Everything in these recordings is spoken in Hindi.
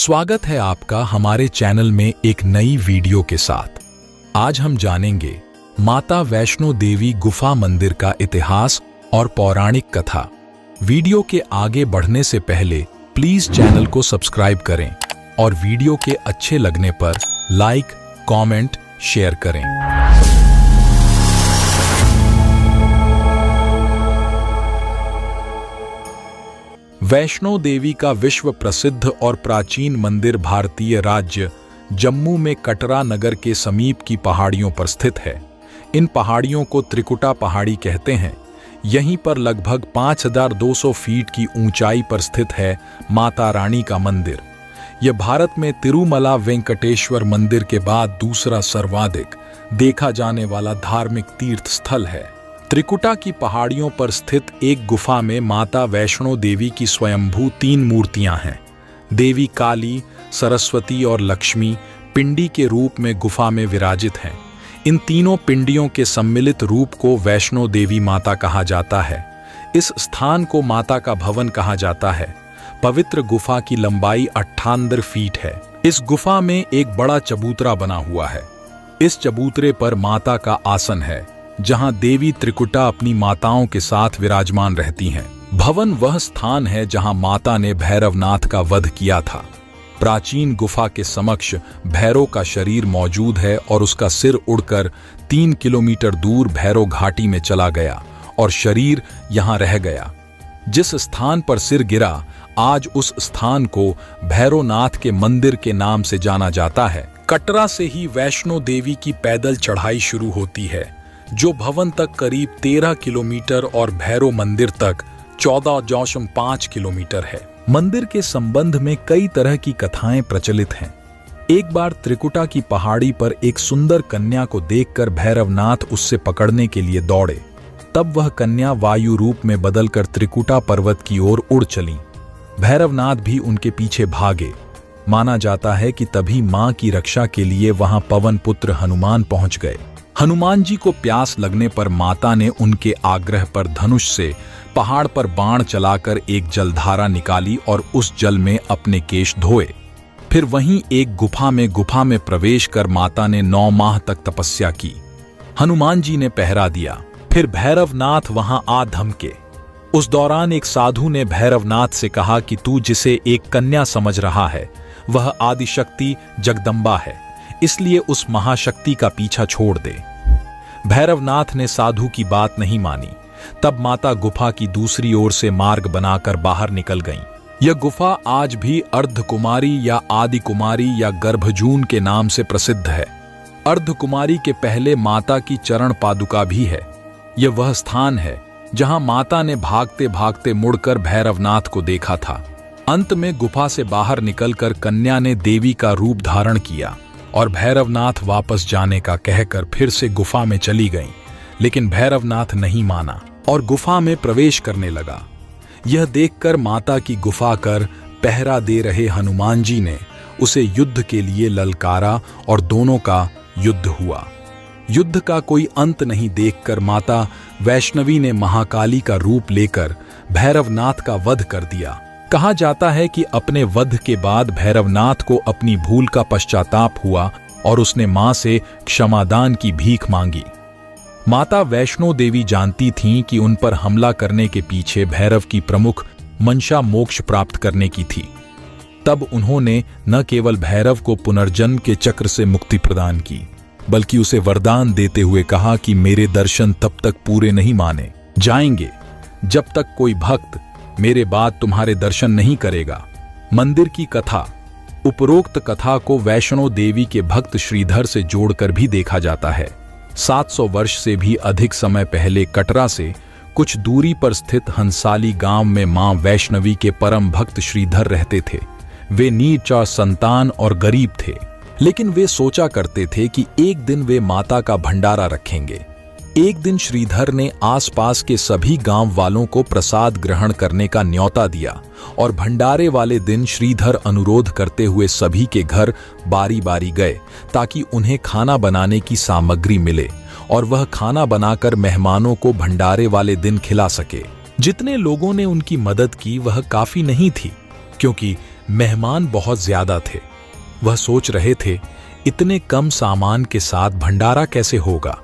स्वागत है आपका हमारे चैनल में एक नई वीडियो के साथ। आज हम जानेंगे माता वैष्णो देवी गुफा मंदिर का इतिहास और पौराणिक कथा। वीडियो के आगे बढ़ने से पहले प्लीज चैनल को सब्सक्राइब करें और वीडियो के अच्छे लगने पर लाइक, कमेंट, शेयर करें। वैष्णो देवी का विश्व प्रसिद्ध और प्राचीन मंदिर भारतीय राज्य जम्मू में कटरा नगर के समीप की पहाड़ियों पर स्थित है। इन पहाड़ियों को त्रिकुटा पहाड़ी कहते हैं। यहीं पर लगभग 5200 फीट की ऊंचाई पर स्थित है माता रानी का मंदिर। यह भारत में तिरुमला वेंकटेश्वर मंदिर के बाद दूसरा सर्वाधिक देखा जाने वाला धार्मिक तीर्थ स्थल है। त्रिकुटा की पहाड़ियों पर स्थित एक गुफा में माता वैष्णो देवी की स्वयंभू 3 मूर्तियां हैं। देवी काली, सरस्वती और लक्ष्मी पिंडी के रूप में गुफा में विराजित हैं। इन तीनों पिंडियों के सम्मिलित रूप को वैष्णो देवी माता कहा जाता है। इस स्थान को माता का भवन कहा जाता है। पवित्र गुफा की लंबाई 98 फीट है। इस गुफा में एक बड़ा चबूतरा बना हुआ है। इस चबूतरे पर माता का आसन है, जहां देवी त्रिकुटा अपनी माताओं के साथ विराजमान रहती हैं। भवन वह स्थान है जहां माता ने भैरवनाथ का वध किया था। प्राचीन गुफा के समक्ष भैरव का शरीर मौजूद है और उसका सिर उड़कर 3 किलोमीटर दूर भैरव घाटी में चला गया और शरीर यहां रह गया। जिस स्थान पर सिर गिरा, आज उस स्थान को भैरवनाथ के मंदिर के नाम से जाना जाता है। कटरा से ही वैष्णो देवी की पैदल चढ़ाई शुरू होती है, जो भवन तक करीब 13 किलोमीटर और भैरव मंदिर तक 14.5 किलोमीटर है। मंदिर के संबंध में कई तरह की कथाएं प्रचलित हैं। एक बार त्रिकुटा की पहाड़ी पर एक सुंदर कन्या को देखकर भैरवनाथ उससे पकड़ने के लिए दौड़े। तब वह कन्या वायु रूप में बदलकर त्रिकुटा पर्वत की ओर उड़ चली। भैरवनाथ भी उनके पीछे भागे। माना जाता है कि तभी मां की रक्षा के लिए वहां पवन पुत्र हनुमान पहुंच गए। हनुमान जी को प्यास लगने पर माता ने उनके आग्रह पर धनुष से पहाड़ पर बाण चलाकर एक जलधारा निकाली और उस जल में अपने केश धोए। फिर वहीं एक गुफा में प्रवेश कर माता ने 9 माह तक तपस्या की। हनुमान जी ने पहरा दिया। फिर भैरवनाथ वहां आ धमके। उस दौरान एक साधु ने भैरवनाथ से कहा कि तू जिसे एक कन्या समझ रहा है, वह आदिशक्ति जगदम्बा है, इसलिए उस महाशक्ति का पीछा छोड़ दे। भैरवनाथ ने साधु की बात नहीं मानी। तब माता गुफा की दूसरी ओर से मार्ग बनाकर बाहर निकल गईं। यह गुफा आज भी अर्धकुमारी या आदि कुमारी या गर्भजून के नाम से प्रसिद्ध है। अर्धकुमारी के पहले माता की चरण पादुका भी है। यह वह स्थान है जहां माता ने भागते भागते मुड़कर भैरवनाथ को देखा था। अंत में गुफा से बाहर निकलकर कन्या ने देवी का रूप धारण किया और भैरवनाथ वापस जाने का कहकर फिर से गुफा में चली गईं। लेकिन भैरवनाथ नहीं माना और गुफा में प्रवेश करने लगा। यह देखकर माता की गुफा कर पहरा दे रहे हनुमान जी ने उसे युद्ध के लिए ललकारा और दोनों का युद्ध हुआ। युद्ध का कोई अंत नहीं देखकर माता वैष्णवी ने महाकाली का रूप लेकर भैरवनाथ का वध कर दिया। कहा जाता है कि अपने वध के बाद भैरवनाथ को अपनी भूल का पश्चाताप हुआ और उसने मां से क्षमादान की भीख मांगी। माता वैष्णो देवी जानती थीं कि उन पर हमला करने के पीछे भैरव की प्रमुख मंशा मोक्ष प्राप्त करने की थी। तब उन्होंने न केवल भैरव को पुनर्जन्म के चक्र से मुक्ति प्रदान की, बल्कि उसे वरदान देते हुए कहा कि मेरे दर्शन तब तक पूरे नहीं माने जाएंगे जब तक कोई भक्त मेरे बाद तुम्हारे दर्शन नहीं करेगा। मंदिर की कथा। उपरोक्त कथा को वैष्णो देवी के भक्त श्रीधर से जोड़कर भी देखा जाता है। 700 वर्ष से भी अधिक समय पहले कटरा से कुछ दूरी पर स्थित हंसाली गांव में मां वैष्णवी के परम भक्त श्रीधर रहते थे। वे नीच संतान और गरीब थे, लेकिन वे सोचा करते थे कि एक दिन वे माता का भंडारा रखेंगे। एक दिन श्रीधर ने आसपास के सभी गांव वालों को प्रसाद ग्रहण करने का न्योता दिया और भंडारे वाले दिन श्रीधर अनुरोध करते हुए सभी के घर बारी बारी गए ताकि उन्हें खाना बनाने की सामग्री मिले और वह खाना बनाकर मेहमानों को भंडारे वाले दिन खिला सके। जितने लोगों ने उनकी मदद की वह काफी नहीं थी, क्योंकि मेहमान बहुत ज्यादा थे। वह सोच रहे थे, इतने कम सामान के साथ भंडारा कैसे होगा।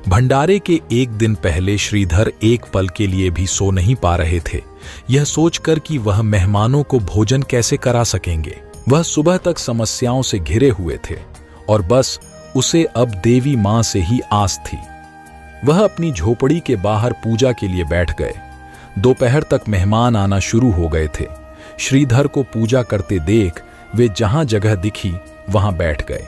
भंडारे के एक दिन पहले श्रीधर एक पल के लिए भी सो नहीं पा रहे थे, यह सोचकर कि वह मेहमानों को भोजन कैसे करा सकेंगे। वह सुबह तक समस्याओं से घिरे हुए थे और बस उसे अब देवी मां से ही आस थी। वह अपनी झोपड़ी के बाहर पूजा के लिए बैठ गए। दोपहर तक मेहमान आना शुरू हो गए थे। श्रीधर को पूजा करते देख वे जहां जगह दिखी वहां बैठ गए।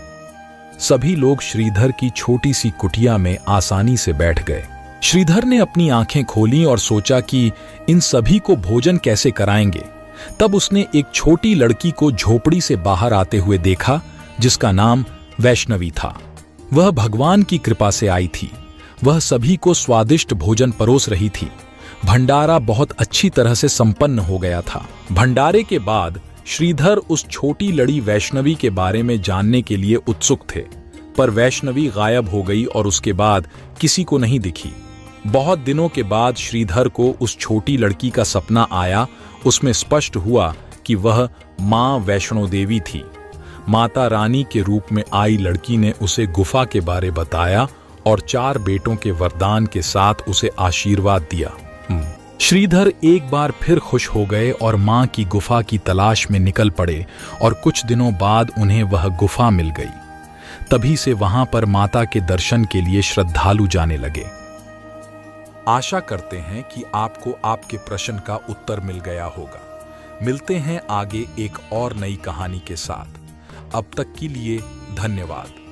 सभी लोग श्रीधर की छोटी सी कुटिया में आसानी से बैठ गए। श्रीधर ने अपनी आंखें खोलीं और सोचा कि इन सभी को भोजन कैसे कराएंगे। तब उसने एक छोटी लड़की को झोपड़ी से बाहर आते हुए देखा, जिसका नाम वैष्णवी था। वह भगवान की कृपा से आई थी। वह सभी को स्वादिष्ट भोजन परोस रही थी। भंडारा बहुत अच्छी तरह से संपन्न हो गया था। भंडारे के बाद श्रीधर उस छोटी लड़ी वैष्णवी के बारे में जानने के लिए उत्सुक थे, पर वैष्णवी गायब हो गई और उसके बाद किसी को नहीं दिखी। बहुत दिनों के बाद श्रीधर को उस छोटी लड़की का सपना आया। उसमें स्पष्ट हुआ कि वह मां वैष्णो देवी थी। माता रानी के रूप में आई लड़की ने उसे गुफा के बारे बताया और 4 बेटों के वरदान के साथ उसे आशीर्वाद दिया। श्रीधर एक बार फिर खुश हो गए और मां की गुफा की तलाश में निकल पड़े और कुछ दिनों बाद उन्हें वह गुफा मिल गई। तभी से वहां पर माता के दर्शन के लिए श्रद्धालु जाने लगे। आशा करते हैं कि आपको आपके प्रश्न का उत्तर मिल गया होगा। मिलते हैं आगे एक और नई कहानी के साथ। अब तक के लिए धन्यवाद।